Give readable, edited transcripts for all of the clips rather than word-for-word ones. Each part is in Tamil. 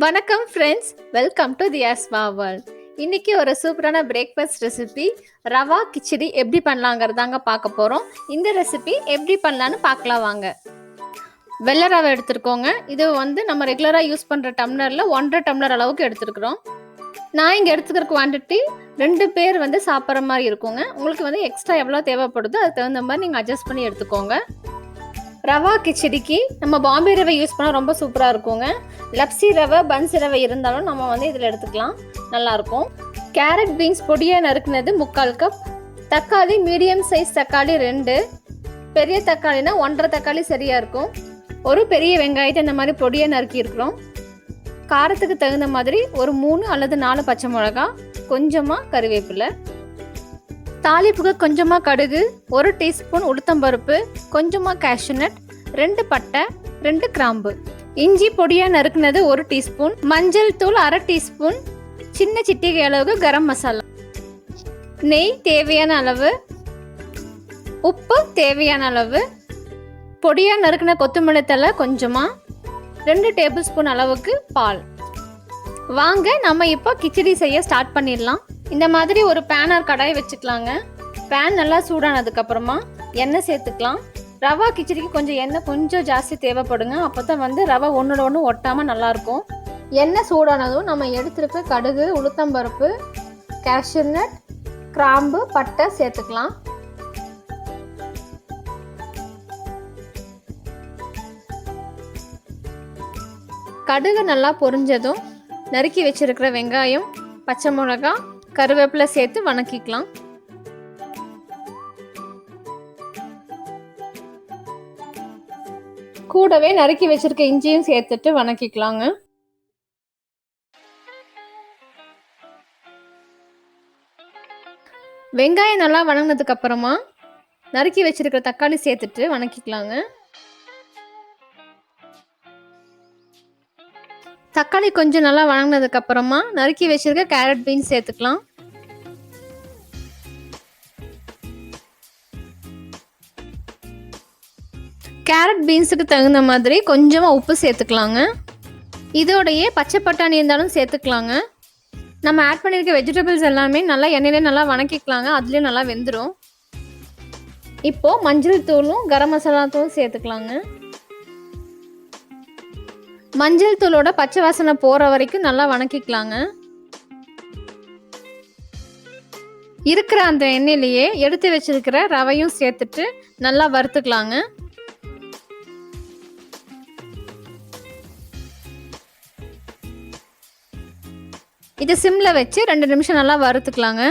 வணக்கம் friends, welcome to the asthma world. இன்னைக்கு ஒரு சூப்பரான பிரேக்ஃபாஸ்ட் ரெசிபி ரவா கிச்சடி எப்படி பண்ணலாங்கிறதாங்க பார்க்க போகிறோம். இந்த ரெசிபி எப்படி பண்ணலான்னு பார்க்கலாம் வாங்க. வெள்ளை ரவை எடுத்துருக்கோங்க. இது நம்ம ரெகுலராக யூஸ் பண்ணுற டம்ளரில் 1.5 டம்ளர் அளவுக்கு எடுத்துருக்குறோம். நான் இங்கே எடுத்துக்கிற குவான்டிட்டி 2 பேர் சாப்பிட்ற மாதிரி இருக்குங்க. உங்களுக்கு எக்ஸ்ட்ரா எவ்வளோ தேவைப்படுதோ அதுக்கு தகுந்த மாதிரி நீங்கள் அட்ஜஸ்ட் பண்ணி எடுத்துக்கோங்க. ரவா கிச்சடிக்கு நம்ம பாம்பே ரவை யூஸ் பண்ணால் ரொம்ப சூப்பராக இருக்குங்க. லப்சி ரவை, பன்சி ரவை இருந்தாலும் நம்ம இதில் எடுத்துக்கலாம், நல்லாயிருக்கும். கேரட் பீன்ஸ் பொடியாக நறுக்குனது 3/4 கப். தக்காளி மீடியம் சைஸ் தக்காளி 2, பெரிய தக்காளினா 1.5 தக்காளி சரியாக இருக்கும். ஒரு பெரிய வெங்காயத்தை இந்த மாதிரி பொடியாக நறுக்கி இருக்கிறோம். காரத்துக்கு தகுந்த மாதிரி ஒரு 3 அல்லது 4 பச்சை மிளகா, கொஞ்சமாக கறிவேப்பிலை. தாளிப்புக்கு கொஞ்சமாக கடுகு, 1 டீஸ்பூன் உளுத்தம்பருப்பு, கொஞ்சமாக கேஷ்யூநட், 2 பட்டை, 2 கிராம்பு. இஞ்சி பொடியாக நறுக்குனது 1 டீஸ்பூன். மஞ்சள் தூள் 1/2 டீஸ்பூன். சின்ன சிட்டிகை அளவுக்கு கரம் மசாலா. நெய் தேவையான அளவு. உப்பு தேவையான அளவு. பொடியாக நறுக்குன கொத்தமல்லி தழை கொஞ்சமாக. 2 டேபிள் ஸ்பூன் அளவுக்கு பால். வாங்க நம்ம இப்போ கிச்சடி செய்ய ஸ்டார்ட் பண்ணிடலாம். இந்த மாதிரி ஒரு பேன் ஆர் கடாய் வச்சுக்கலாங்க. பேன் நல்லா சூடானதுக்கப்புறமா எண்ணெய் சேர்த்துக்கலாம். ரவா கிச்சடிக்கு கொஞ்சம் எண்ணெய் கொஞ்சம் ஜாஸ்தி தேவைப்படுங்க. அப்போ தான் ரவை ஒன்றோட ஒன்று ஒட்டாமல் நல்லாயிருக்கும். எண்ணெய் சூடானதும் நம்ம எடுத்துருக்க கடுகு, உளுத்தம்பருப்பு, கேஷ்யூநட், கிராம்பு, பட்டை சேர்த்துக்கலாம். கடுகு நல்லா பொரிஞ்சதும் நறுக்கி வச்சிருக்கிற வெங்காயம், பச்சை மிளகா, கருவேப்பிலை சேர்த்து வணக்கிக்கலாம். கூடவே நறுக்கி வச்சிருக்க இஞ்சியும் சேர்த்துட்டு வணக்கிக்கலாங்க. வெங்காயம் நல்லா வணங்கினதுக்கு அப்புறமா நறுக்கி வச்சிருக்கிற தக்காளி சேர்த்துட்டு வணக்கிக்கலாங்க. தக்காளி கொஞ்சம் நல்லா வணங்கினதுக்கு அப்புறமா நறுக்கி வச்சிருக்க கேரட் பீன்ஸ் சேர்த்துக்கலாம். கேரட் பீன்ஸுக்கு தகுந்த மாதிரி கொஞ்சமாக உப்பு சேர்த்துக்கலாங்க. இதோடையே பச்சை பட்டாணி இருந்தாலும் சேர்த்துக்கலாங்க. நம்ம ஆட் பண்ணியிருக்க வெஜிடபிள்ஸ் எல்லாமே நல்லா எண்ணெயிலே நல்லா வணக்கிக்கலாங்க. அதுலேயும் நல்லா வெந்துடும். இப்போது மஞ்சள் தூளும் கரம் மசாலா தூளும் சேர்த்துக்கலாங்க. மஞ்சள் தூளோட பச்சை வாசனை போகிற வரைக்கும் நல்லா வணக்கிக்கலாங்க. இருக்கிற அந்த எண்ணெயிலேயே எடுத்து வச்சிருக்கிற ரவையும் சேர்த்துட்டு நல்லா வறுத்துக்கலாங்க. இதை சிம்ல வச்சு 2 நிமிஷம் நல்லா வறுத்துக்கலாங்க.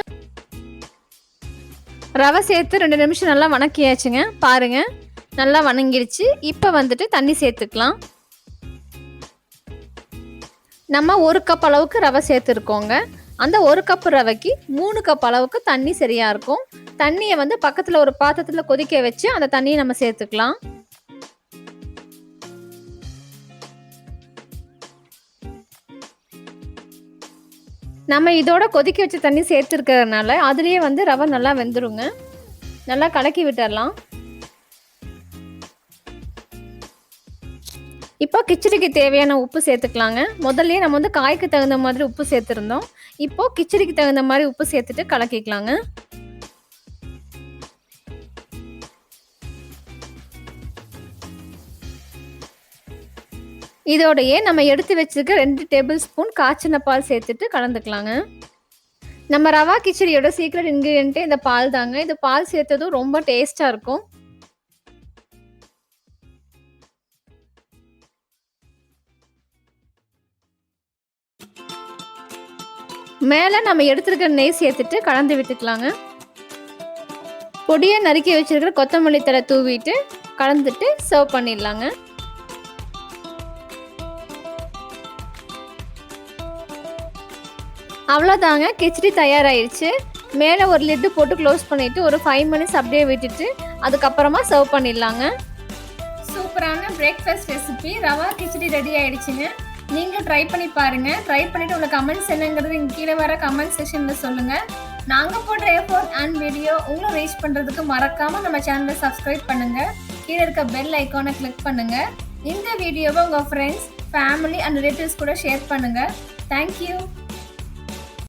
ரவை சேர்த்து 2 நிமிஷம் நல்லா வணக்கியாச்சுங்க. பாருங்க, நல்லா வணங்கிடுச்சு. இப்போ தண்ணி சேர்த்துக்கலாம். நம்ம 1 கப் அளவுக்கு ரவை சேர்த்துருக்கோங்க. அந்த 1 கப் ரவைக்கு 3 கப் அளவுக்கு தண்ணி சரியாக இருக்கும். தண்ணியை பக்கத்தில் ஒரு பாத்திரத்தில் கொதிக்க வச்சு அந்த தண்ணியை நம்ம சேர்த்துக்கலாம். நம்ம இதோட கொதிக்க வச்ச தண்ணி சேர்த்துருக்கிறதுனால அதுலேயே ரவை நல்லா வெந்துருங்க. நல்லா கலக்கி விட்டுடலாம். இப்போ கிச்சடிக்கு தேவையான உப்பு சேர்த்துக்கலாங்க. முதல்ல நம்ம காய்க்கு தகுந்த மாதிரி உப்பு சேர்த்துருந்தோம். இப்போ கிச்சடிக்கு தகுந்த மாதிரி உப்பு சேர்த்துட்டு கலக்கிக்கலாங்க. இதோடையே நம்ம எடுத்து வச்சிருக்க 2 டேபிள் ஸ்பூன் காய்ச்சின பால் சேர்த்துட்டு கலந்துக்கலாங்க. நம்ம ரவா கிச்சடியோட சீக்ரெட் இன்க்ரீடியன்ட்டே இந்த பால் தாங்க. இந்த பால் சேர்த்ததும் ரொம்ப டேஸ்டாக இருக்கும். மேலே நம்ம எடுத்துருக்கிற நெய் சேர்த்துட்டு கலந்து விட்டுக்கலாங்க. பொடியை நறுக்கி வச்சிருக்கிற கொத்தமல்லி தழை தூவிட்டு கலந்துட்டு சர்வ் பண்ணிடலாங்க. அவ்வளோதாங்க, கிச்சடி தயாராகிடுச்சு. மேலே ஒரு லிட்டு போட்டு க்ளோஸ் பண்ணிவிட்டு ஒரு 5 மினிட்ஸ் அப்படியே விட்டுட்டு அதுக்கப்புறமா சர்வ் பண்ணிடலாங்க. சூப்பரான breakfast recipe rava khichdi ready ஆகிடுச்சுங்க. நீங்கள் ட்ரை பண்ணி பாருங்கள். ட்ரை பண்ணிவிட்டு உங்கள் கமெண்ட்ஸ் என்னங்கிறது இங்கே கீழே வர கமெண்ட் செக்ஷனில் சொல்லுங்கள். நாங்கள் போடுற எஃபோர்ட் அண்ட் வீடியோ உங்களை ரீச் பண்ணுறதுக்கு மறக்காமல் நம்ம சேனலை சப்ஸ்கிரைப் பண்ணுங்கள். கீழே இருக்க பெல் ஐக்கானை கிளிக் பண்ணுங்கள். இந்த வீடியோவை உங்கள் ஃப்ரெண்ட்ஸ், ஃபேமிலி அண்ட் ரிலேட்டிவ்ஸ் கூட ஷேர் பண்ணுங்கள். தேங்க்யூ.